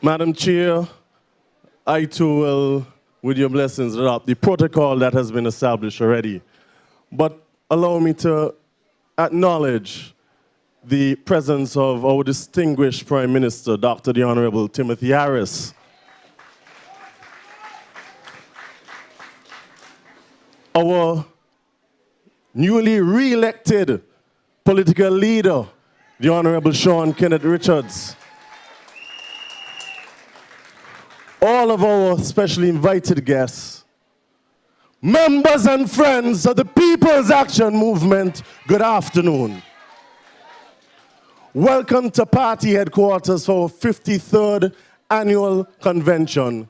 Madam Chair, I too will, with your blessings, adopt the protocol that has been established already. But allow me to acknowledge the presence of our distinguished Prime Minister, Dr. the Honorable Timothy Harris. Our newly re-elected political leader, the Honorable Sean Kenneth Richards. All of our specially invited guests, members and friends of the People's Action Movement, good afternoon. Welcome to party headquarters for our 53rd annual convention,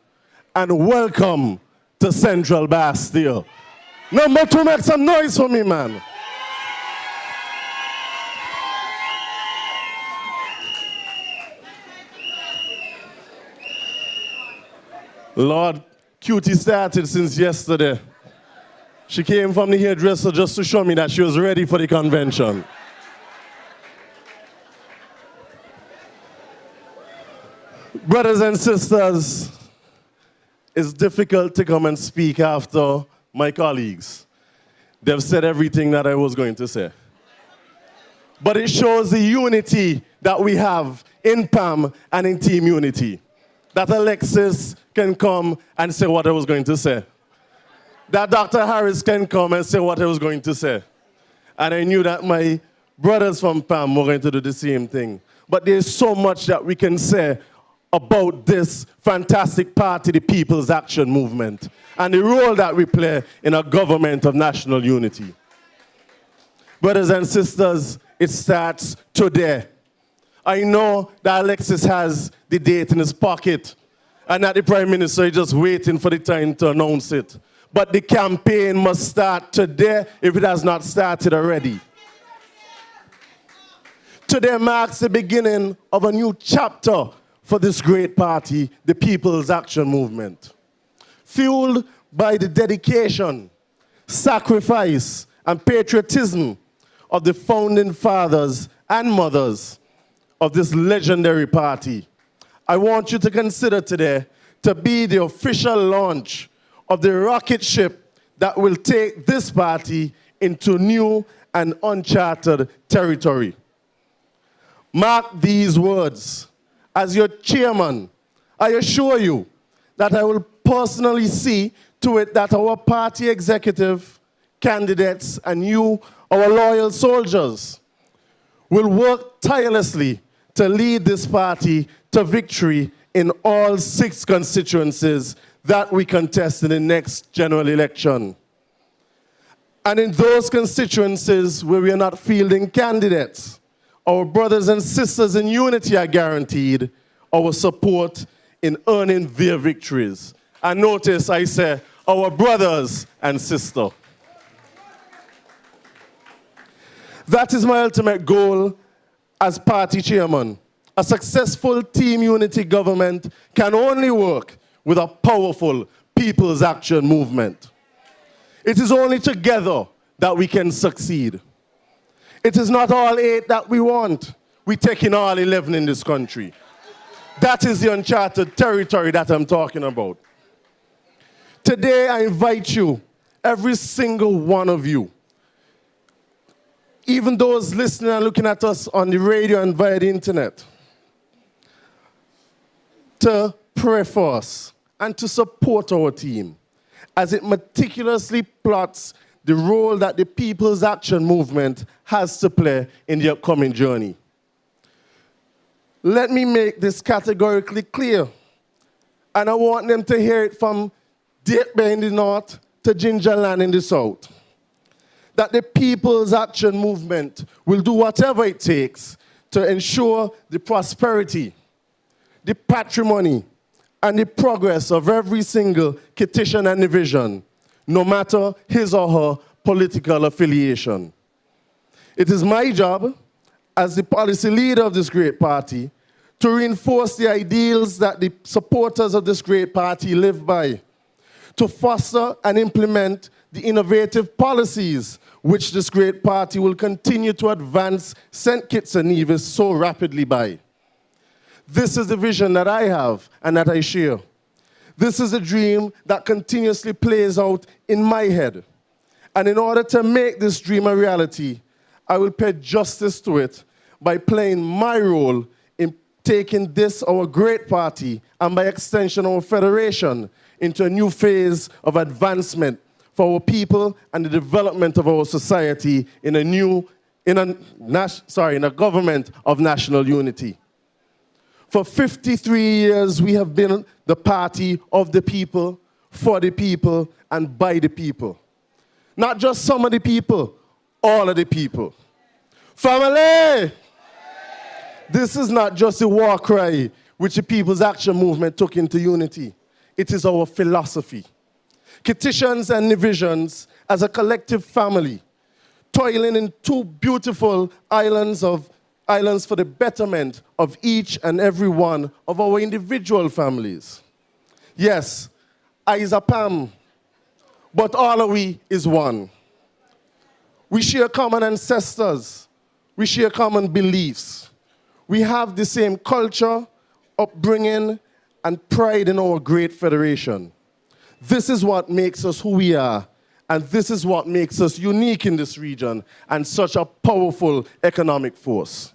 and welcome to Central Bastille. Number 2, make some noise for me, man. Lord, Cutie started since yesterday. She came from the hairdresser just to show me that she was ready for the convention. Brothers and sisters, it's difficult to come and speak after my colleagues. They've said everything that I was going to say. But it shows the unity that we have in PAM and in Team Unity. That Alexis can come and say what I was going to say. That Dr. Harris can come and say what I was going to say. And I knew that my brothers from PAM were going to do the same thing. But there's so much that we can say about this fantastic party, the People's Action Movement, and the role that we play in a government of national unity. Brothers and sisters, it starts today. I know that Alexis has the date in his pocket and that the Prime Minister is just waiting for the time to announce it. But the campaign must start today if it has not started already. Today marks the beginning of a new chapter for this great party, the People's Action Movement. Fueled by the dedication, sacrifice, and patriotism of the founding fathers and mothers of this legendary party, I want you to consider today to be the official launch of the rocket ship that will take this party into new and uncharted territory. Mark these words. As your chairman, I assure you that I will personally see to it that our party executive, candidates, and you, our loyal soldiers, will work tirelessly to lead this party to victory in all 6 constituencies that we contest in the next general election. And in those constituencies where we are not fielding candidates, our brothers and sisters in unity are guaranteed our support in earning their victories. And notice I say our brothers and sisters. That is my ultimate goal as party chairman. A successful Team Unity government can only work with a powerful People's Action Movement. It is only together that we can succeed. It is not all 8 that we want. We're taking all 11 in this country. That is the uncharted territory that I'm talking about. Today, I invite you, every single one of you, even those listening and looking at us on the radio and via the internet, to pray for us and to support our team as it meticulously plots the role that the People's Action Movement has to play in the upcoming journey. Let me make this categorically clear, and I want them to hear it from Date Bay in the north to Gingerland in the south, that the People's Action Movement will do whatever it takes to ensure the prosperity, the patrimony, and the progress of every single Kittitian and division, no matter his or her political affiliation. It is my job as the policy leader of this great party to reinforce the ideals that the supporters of this great party live by, to foster and implement the innovative policies which this great party will continue to advance St. Kitts and Nevis so rapidly by. This is the vision that I have and that I share. This is a dream that continuously plays out in my head. And in order to make this dream a reality, I will pay justice to it by playing my role in taking this, our great party, and by extension, our federation, into a new phase of advancement for our people and the development of our society in a government of national unity. For 53 years, we have been the party of the people, for the people, and by the people. Not just some of the people, all of the people. Family! This is not just a war cry which the People's Action Movement took into unity. It is our philosophy. Petitions and divisions as a collective family, toiling in two beautiful islands for the betterment of each and every one of our individual families. Yes, I is a PAM, but all of we is one. We share common ancestors. We share common beliefs. We have the same culture, upbringing, and pride in our great federation. This is what makes us who we are, and this is what makes us unique in this region and such a powerful economic force.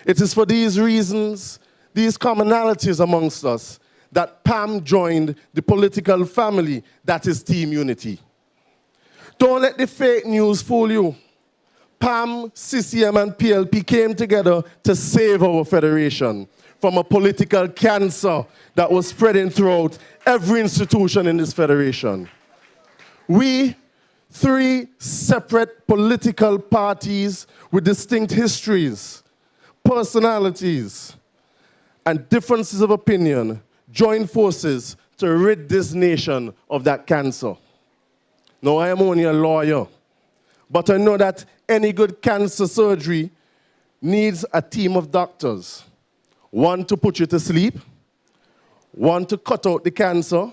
It is for these reasons, these commonalities amongst us, that PAM joined the political family that is Team Unity. Don't let the fake news fool you. PAM, CCM, and PLP came together to save our federation from a political cancer that was spreading throughout every institution in this federation. We, three separate political parties with distinct histories, personalities, and differences of opinion, join forces to rid this nation of that cancer. Now, I am only a lawyer, but I know that any good cancer surgery needs a team of doctors. One to put you to sleep, one to cut out the cancer,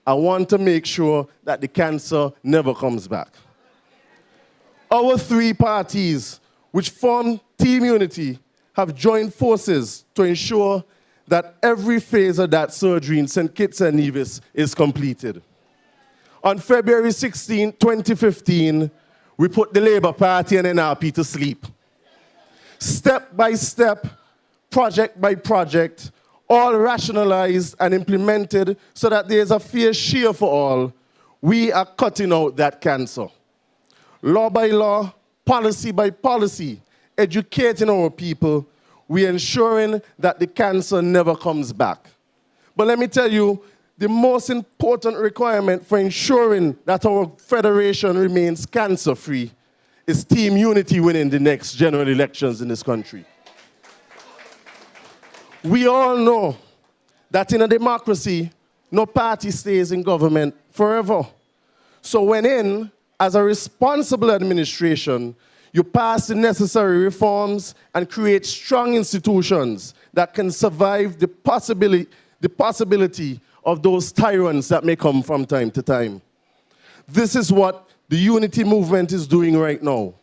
and one to make sure that the cancer never comes back. Our three parties, which form Team Unity, have joined forces to ensure that every phase of that surgery in St. Kitts and Nevis is completed. On February 16, 2015, we put the Labour Party and NRP to sleep. Step by step, project by project, all rationalized and implemented so that there's a fair share for all, we are cutting out that cancer. Law by law, policy by policy, educating our people, we are ensuring that the cancer never comes back. But let me tell you, the most important requirement for ensuring that our federation remains cancer-free is Team Unity winning the next general elections in this country. We all know that in a democracy, no party stays in government forever. So when in, as a responsible administration, you pass the necessary reforms and create strong institutions that can survive the possibility of those tyrants that may come from time to time. This is what the Unity movement is doing right now.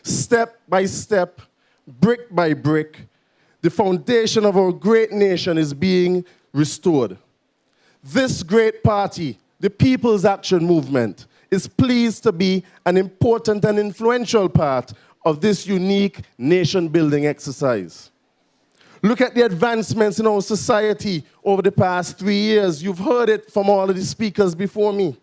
Step by step, brick by brick, the foundation of our great nation is being restored. This great party, the People's Action Movement, is pleased to be an important and influential part of this unique nation-building exercise. Look at the advancements in our society over the past 3 years. You've heard it from all of the speakers before me.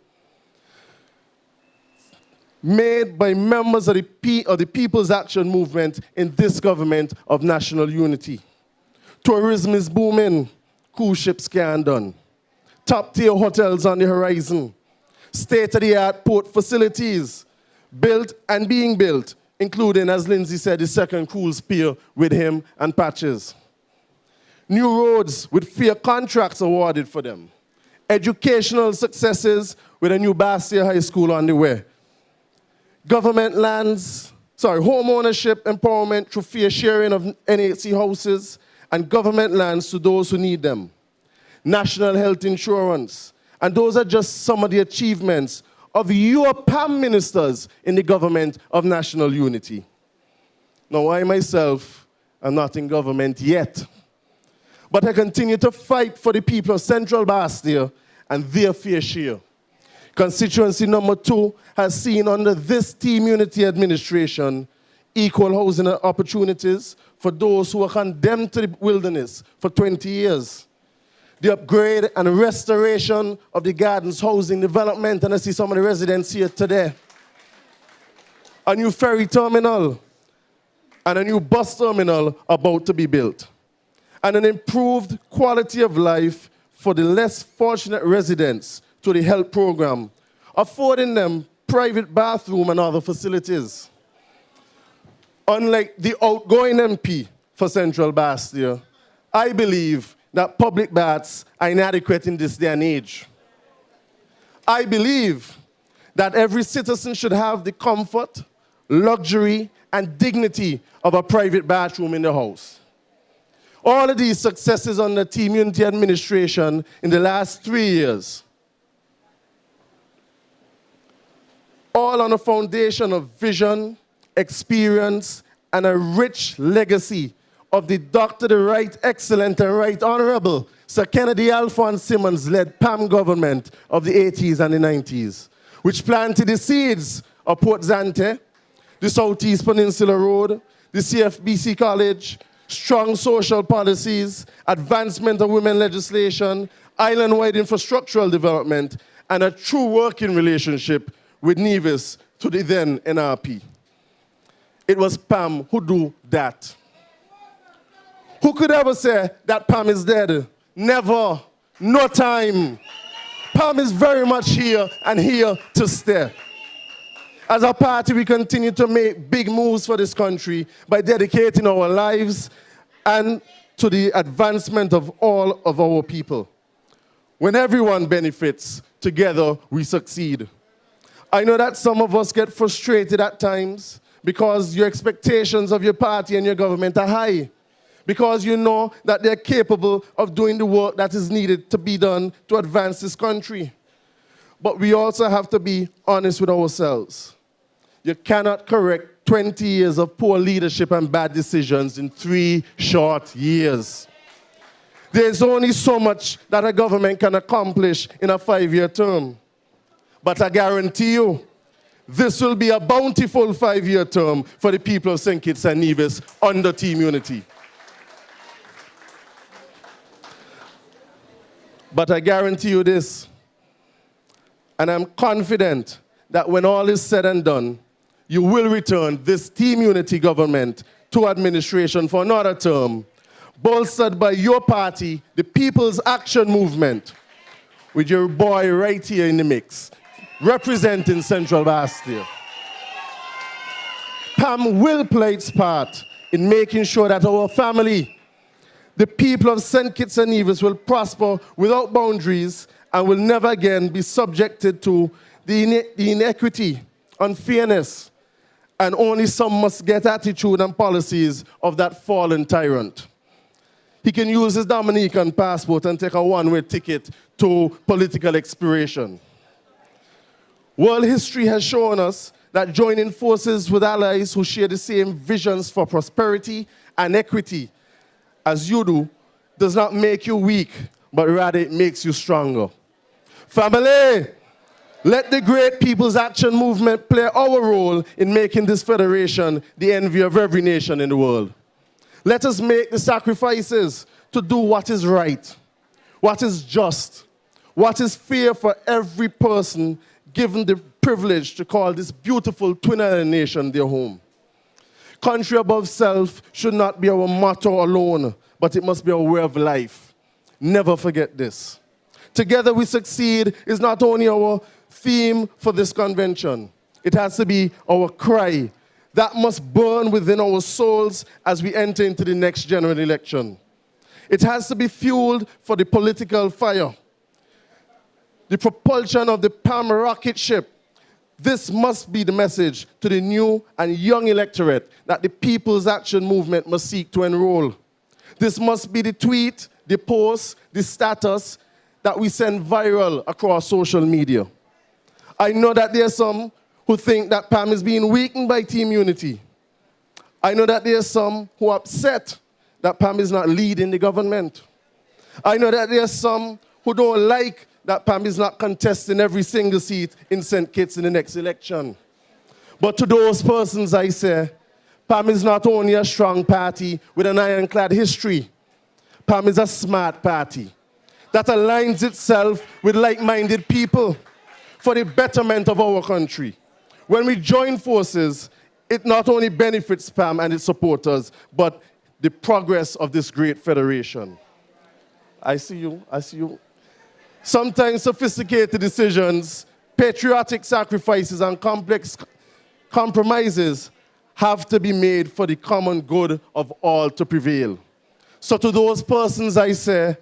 Made by members of the People's Action Movement in this government of national unity. Tourism is booming. Cruise ships can done. Top-tier hotels on the horizon. State-of-the-art port facilities built and being built, including, as Lindsay said, the second cruise pier with him and Patches. New roads with fair contracts awarded for them. Educational successes with a new Bastia High School on the way. Government lands, home ownership empowerment through fair sharing of NHC houses and government lands to those who need them. National health insurance. And those are just some of the achievements of your PAM ministers in the government of national unity. Now, I myself am not in government yet, but I continue to fight for the people of Central Bastille and their fair share. Constituency number 2 has seen under this team unity administration equal housing opportunities for those who are condemned to the wilderness for 20 years. The upgrade and restoration of the gardens housing development, and I see some of the residents here today. A new ferry terminal and a new bus terminal about to be built. And an improved quality of life for the less fortunate residents to the health program, affording them private bathroom and other facilities. Unlike the outgoing MP for Central Bastille, I believe that public baths are inadequate in this day and age. I believe that every citizen should have the comfort, luxury, and dignity of a private bathroom in the house. All of these successes under Team Unity administration in the last 3 years, all on a foundation of vision, experience, and a rich legacy of the Dr. the Right Excellent and Right Honorable Sir Kennedy Alphonse Simmons-led PAM government of the 80s and the 90s, which planted the seeds of Port Zante, the Southeast Peninsula Road, the CFBC College, strong social policies, advancement of women legislation, island-wide infrastructural development, and a true working relationship with Nevis to the then NRP. It was PAM who do that. Who could ever say that PAM is dead? Never. No time. PAM is very much here and here to stay. As a party, we continue to make big moves for this country by dedicating our lives and to the advancement of all of our people. When everyone benefits, together we succeed. I know that some of us get frustrated at times because your expectations of your party and your government are high, because you know that they're capable of doing the work that is needed to be done to advance this country. But we also have to be honest with ourselves. You cannot correct 20 years of poor leadership and bad decisions in 3 short years. There's only so much that a government can accomplish in a 5-year term. But I guarantee you, this will be a bountiful 5-year term for the people of St. Kitts and Nevis under Team Unity. But I guarantee you this, and I'm confident that when all is said and done, you will return this Team Unity government to administration for another term, bolstered by your party, the People's Action Movement, with your boy right here in the mix, representing Central Bastille. PAM will play its part in making sure that our family, the people of St. Kitts and Nevis, will prosper without boundaries and will never again be subjected to the inequity, unfairness, and only some must get attitude and policies of that fallen tyrant. He can use his Dominican passport and take a one-way ticket to political expiration. World history has shown us that joining forces with allies who share the same visions for prosperity and equity as you do does not make you weak, but rather it makes you stronger. Family, let the great People's Action Movement play our role in making this federation the envy of every nation in the world. Let us make the sacrifices to do what is right, what is just, what is fair for every person given the privilege to call this beautiful twin island nation their home. Country above self should not be our motto alone, but it must be our way of life. Never forget this. Together we succeed is not only our theme for this convention, it has to be our cry that must burn within our souls as we enter into the next general election. It has to be fueled for the political fire, the propulsion of the PAM rocket ship. This must be the message to the new and young electorate that the People's Action Movement must seek to enroll. This must be the tweet, the post, the status that we send viral across social media. I know that there are some who think that PAM is being weakened by Team Unity. I know that there are some who are upset that PAM is not leading the government. I know that there's some who don't like that PAM is not contesting every single seat in St. Kitts in the next election. But to those persons, I say, PAM is not only a strong party with an ironclad history. PAM is a smart party that aligns itself with like-minded people for the betterment of our country. When we join forces, it not only benefits PAM and its supporters, but the progress of this great federation. I see you. Sometimes sophisticated decisions, patriotic sacrifices, and complex compromises have to be made for the common good of all to prevail. So to those persons, I say,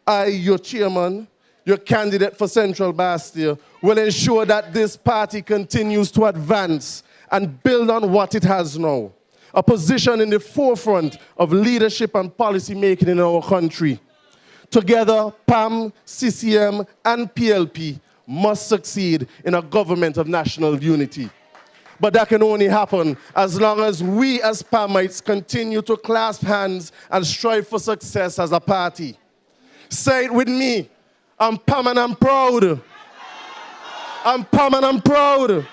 I, your chairman, your candidate for Central Bastia, will ensure that this party continues to advance and build on what it has now. A position in the forefront of leadership and policy making in our country. Together, PAM, CCM, and PLP must succeed in a government of national unity. But that can only happen as long as we as PAMites continue to clasp hands and strive for success as a party. Say it with me. I'm PAM and I'm proud. I'm PAM and I'm proud.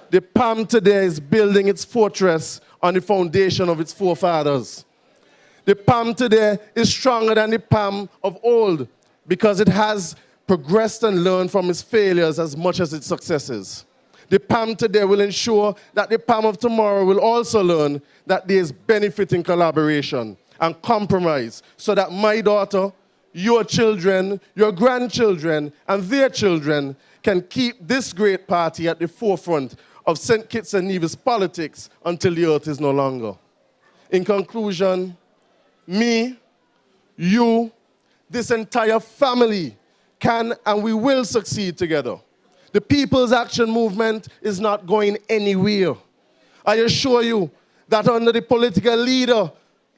The PAM today is building its fortress on the foundation of its forefathers. The PAM today is stronger than the PAM of old because it has progressed and learned from its failures as much as its successes. The PAM today will ensure that the PAM of tomorrow will also learn that there is benefit in collaboration and compromise so that my daughter, your children, your grandchildren, and their children can keep this great party at the forefront of St. Kitts and Nevis politics until the earth is no longer. In conclusion, me, you, this entire family can and we will succeed together. The People's Action Movement is not going anywhere. I assure you that under the political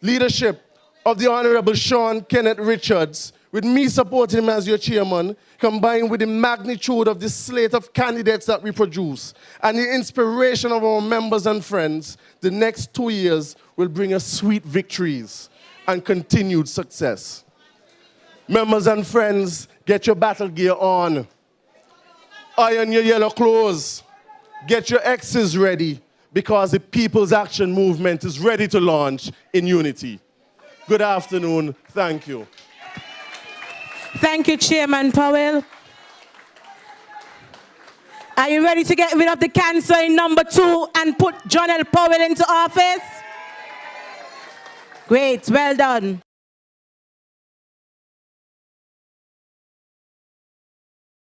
leadership of the Honorable Sean Kenneth Richards, with me supporting him as your chairman, combined with the magnitude of the slate of candidates that we produce and the inspiration of our members and friends, the next 2 years will bring us sweet victories and continued success. Members and friends, get your battle gear on. Iron your yellow clothes. Get your X's ready because the People's Action Movement is ready to launch in unity. Good afternoon. Thank you. Thank you, Chairman Powell. Are you ready to get rid of the cancer in number 2 and put Jonel Powell into office? Great, well done.